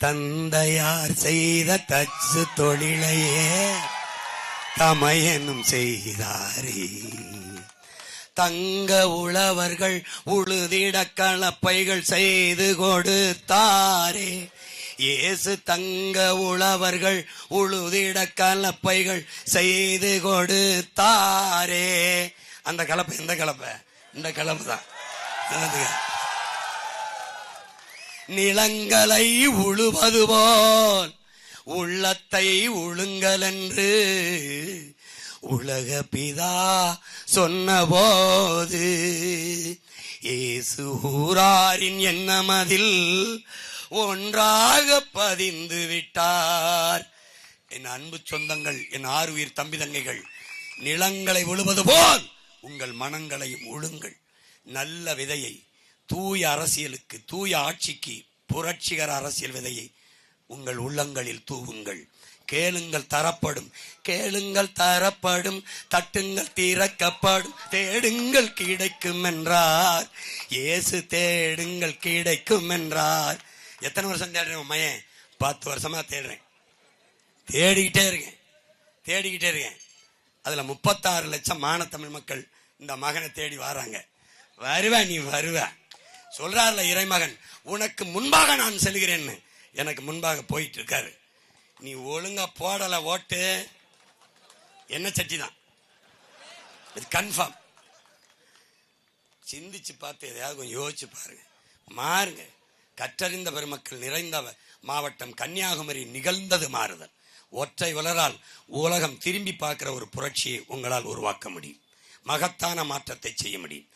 தந்தையார் செய்த தச்சு தொழிலையே தமையனும் செய்தாரே. தங்க உழவர்கள் உழுதிட கலப்பைகள் செய்து கொடுத்தாரே. இயேசு தங்க உழவர்கள் உழுதிட கலப்பைகள் செய்து கொடுத்தாரே. அந்த கலப்பை எந்த கலப்பை? இந்த கலப்பு தான். நிலங்களை உழுவது போல் உள்ளத்தை உழுங்கள் என்று உலக பிதா சொன்னபோது இயேசு ஊராரின் எண்ணமதில் ஒன்றாக பதிந்து விட்டார். என் அன்பு சொந்தங்கள், என் ஆறுயிர் தம்பி தங்கைகள், நிலங்களை உழுவது போல் உங்கள் மனங்களையும் உழுங்கள். நல்ல விதையை, தூய அரசியலுக்கு, தூய ஆட்சிக்கு, புரட்சிகர அரசியல் விதையை உங்கள் உள்ளங்களில் தூவுங்கள். கேளுங்கள் தரப்படும், கேளுங்கள் தரப்படும், தட்டுங்கள் திறக்கப்படும், தேடுங்கள் கிடைக்கும் என்றார் இயேசு. தேடுங்கள் கிடைக்கும் என்றார். எத்தனை வருஷம் தேடுறேன் மையன்? 10 வருஷமா தேடுறேன். தேடிக்கிட்டே இருக்கேன். அதுல 36 லட்சம் மானத்தமிழ் மக்கள் இந்த மகனை தேடி வராங்க. வருவேன், நீ வருவ சொல்றாருல இறைமகன், உனக்கு முன்பாக நான் செல்கிறேன்னு. எனக்கு முன்பாக போயிட்டு இருக்காரு. நீ ஒழுங்கா போடல ஓட்டு, என்ன சட்டி தான், இது கன்ஃபார்ம். சிந்திச்சு பார்த்து எதையாவது கொஞ்சம் யோசிச்சு பாருங்க, மாறுங்க. கற்றறிந்த பெருமக்கள் நிறைந்த மாவட்டம் கன்னியாகுமரி நிகழ்ந்தது மாறுதல். ஒற்றை வளரால் உலகம் திரும்பி பார்க்கிற ஒரு புரட்சியை உங்களால் உருவாக்க முடியும். மகத்தான மாற்றத்தை செய்ய முடியும்.